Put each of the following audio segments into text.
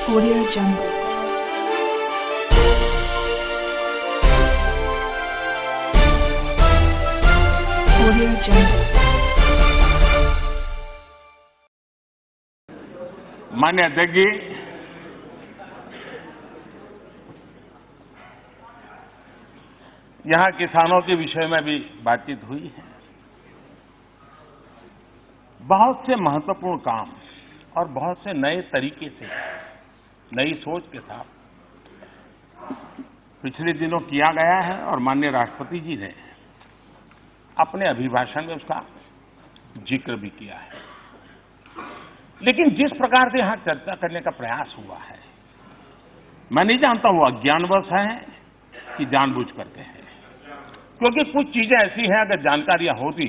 Audio Jungle. Audio Jungle. माननीय अध्यक्ष जी, यहाँ किसानों के विषय में भी बातचीत हुई है। बहुत से महत्वपूर्ण काम और बहुत से नए तरीके से, नई सोच के साथ पिछले दिनों किया गया है और माननीय राष्ट्रपति जी ने अपने अभिभाषण में उसका जिक्र भी किया है। लेकिन जिस प्रकार से यहां चर्चा करने का प्रयास हुआ है, मैं नहीं जानता वो अज्ञानवश है कि जानबूझ करके है, क्योंकि कुछ चीजें ऐसी हैं अगर जानकारियां होती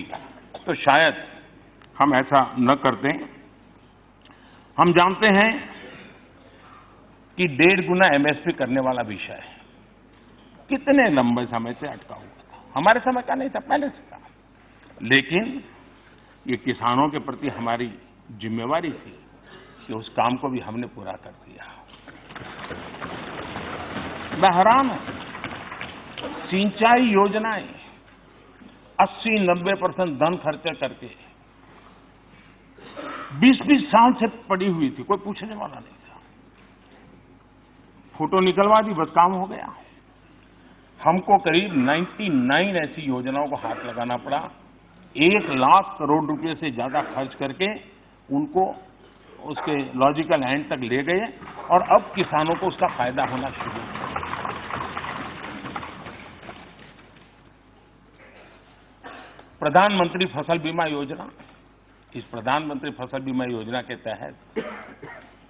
तो शायद हम ऐसा न करते। हम जानते हैं कि 1.5 गुना एमएसपी करने वाला विषय है कितने लंबे समय से अटका हुआ था। हमारे समय का नहीं था, पहले से था, लेकिन ये किसानों के प्रति हमारी जिम्मेवारी थी कि उस काम को भी हमने पूरा कर दिया। मैं हैरान हूं, सिंचाई योजनाएं 80-90% धन खर्च करके 20-20 साल से पड़ी हुई थी, कोई पूछने वाला नहीं था। फोटो निकलवा दी, बस काम हो गया। हमको करीब 99 ऐसी योजनाओं को हाथ लगाना पड़ा, 1 लाख करोड़ रुपए से ज्यादा खर्च करके उनको उसके लॉजिकल एंड तक ले गए और अब किसानों को उसका फायदा होना शुरू हुआ। प्रधानमंत्री फसल बीमा योजना, इस प्रधानमंत्री फसल बीमा योजना के तहत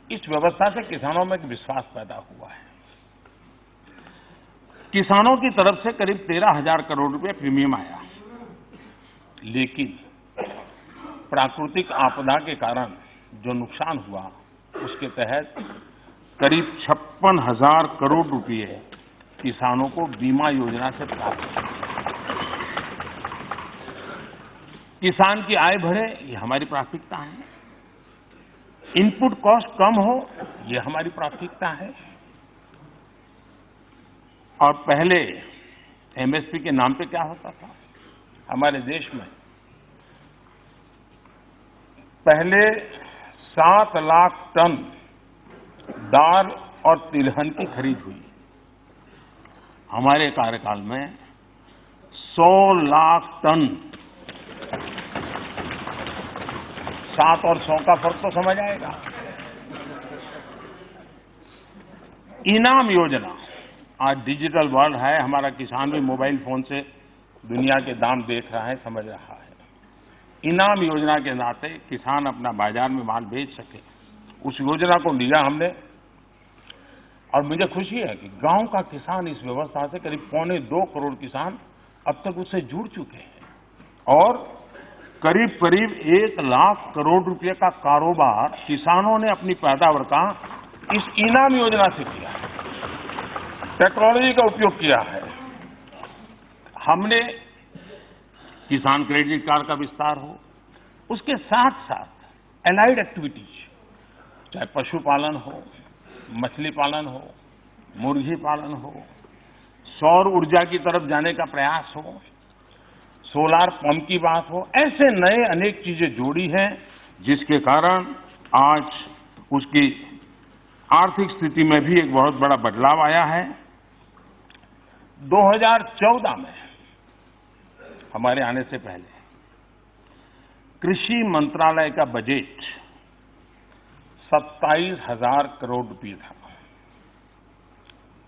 इस व्यवस्था से किसानों में एक विश्वास पैदा हुआ है। किसानों की तरफ से करीब 13,000 करोड़ रुपए प्रीमियम आया, लेकिन प्राकृतिक आपदा के कारण जो नुकसान हुआ उसके तहत करीब 56,000 करोड़ रुपए किसानों को बीमा योजना से प्राप्त हुए। किसान की आय बढ़े, ये हमारी प्राथमिकता है। इनपुट कॉस्ट कम हो, ये हमारी प्राथमिकता है। और पहले एमएसपी के नाम पे क्या होता था हमारे देश में? पहले 7 लाख टन दाल और तिलहन की खरीद हुई। हमारे कार्यकाल में 100 लाख टन। 7 और 100 का फर्क तो समझ आएगा। इनाम योजना, आज डिजिटल वर्ल्ड है, हमारा किसान भी मोबाइल फोन से दुनिया के दाम देख रहा है, समझ रहा है। इनाम योजना के नाते किसान अपना बाजार में माल बेच सके, उस योजना को लिया हमने। और मुझे खुशी है कि गांव का किसान इस व्यवस्था से करीब 2.25 करोड़ किसान अब तक उससे जुड़ चुके हैं और करीब 1 लाख करोड़ रुपए का कारोबार किसानों ने अपनी पैदावार का इस इनाम योजना से किया है। टेक्नोलॉजी का उपयोग किया है हमने। किसान क्रेडिट कार्ड का विस्तार हो, उसके साथ साथ एलाइड एक्टिविटीज, चाहे पशुपालन हो, मछली पालन हो, मुर्गी पालन हो, सौर ऊर्जा की तरफ जाने का प्रयास हो, सोलार पंप की बात हो, ऐसे नए अनेक चीजें जोड़ी हैं जिसके कारण आज उसकी आर्थिक स्थिति में भी एक बहुत बड़ा बदलाव आया है। 2014 में हमारे आने से पहले कृषि मंत्रालय का बजट 27,000 करोड़ रुपए था।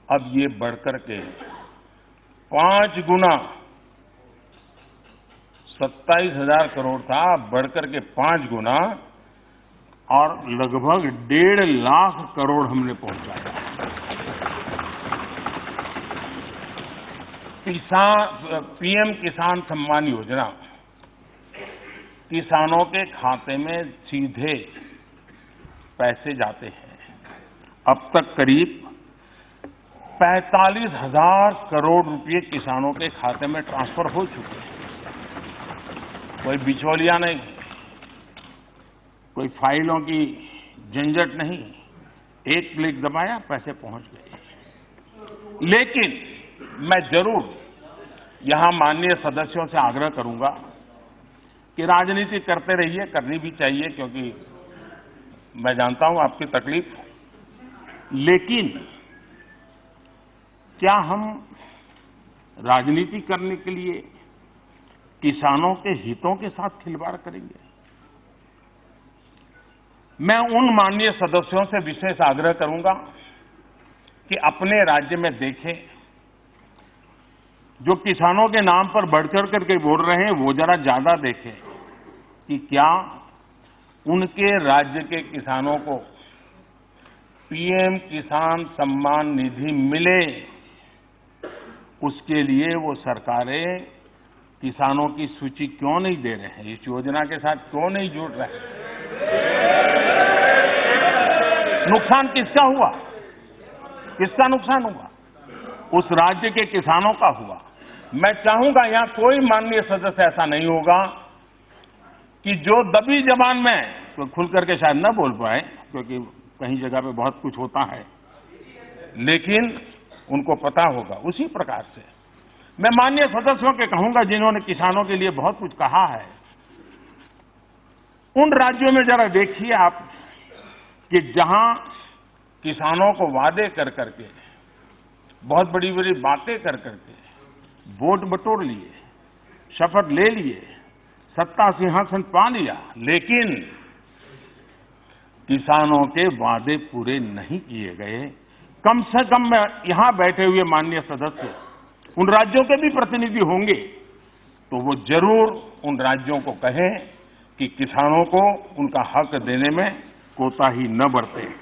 अब ये बढ़कर के 5 गुना, 27,000 करोड़ था, बढ़कर के 5 गुना और लगभग 1.5 लाख करोड़ हमने पहुंचाया। पीएम किसान सम्मान योजना किसानों के खाते में सीधे पैसे जाते हैं। अब तक करीब 45,000 करोड़ रुपए किसानों के खाते में ट्रांसफर हो चुके हैं। कोई बिचौलिया नहीं, कोई फाइलों की झंझट नहीं, एक क्लिक दबाया, पैसे पहुंच गए। लेकिन मैं जरूर यहां माननीय सदस्यों से आग्रह करूंगा कि राजनीति करते रहिए, करनी भी चाहिए, क्योंकि मैं जानता हूं आपकी तकलीफ, लेकिन क्या हम राजनीति करने के लिए किसानों के हितों के साथ खिलवाड़ करेंगे? मैं उन माननीय सदस्यों से विशेष आग्रह करूंगा कि अपने राज्य में देखें, जो किसानों के नाम पर बढ़-चढ़ करके बोल रहे हैं, वो जरा ज्यादा देखें कि क्या उनके राज्य के किसानों को पीएम किसान सम्मान निधि मिले, उसके लिए वो सरकारें किसानों की सूची क्यों नहीं दे रहे हैं, इस योजना के साथ क्यों नहीं जुड़ रहे हैं? नुकसान किसका हुआ? किसका नुकसान हुआ? उस राज्य के किसानों का हुआ। मैं चाहूंगा यहां कोई माननीय सदस्य ऐसा नहीं होगा कि जो दबी जबान में, तो खुल करके शायद न बोल पाए क्योंकि कहीं जगह पे बहुत कुछ होता है, लेकिन उनको पता होगा। उसी प्रकार से मैं माननीय सदस्यों के कहूंगा जिन्होंने किसानों के लिए बहुत कुछ कहा है, उन राज्यों में जरा देखिए आप कि जहां किसानों को वादे कर करके, बहुत बड़ी बड़ी बातें कर करके वोट बटोर लिए, शपथ ले लिए, सत्ता सिंहासन पा लिया, लेकिन किसानों के वादे पूरे नहीं किए गए। कम से कम मैं यहां बैठे हुए माननीय सदस्य, उन राज्यों के भी प्रतिनिधि होंगे, तो वो जरूर उन राज्यों को कहें कि किसानों को उनका हक देने में कोताही न बरतें।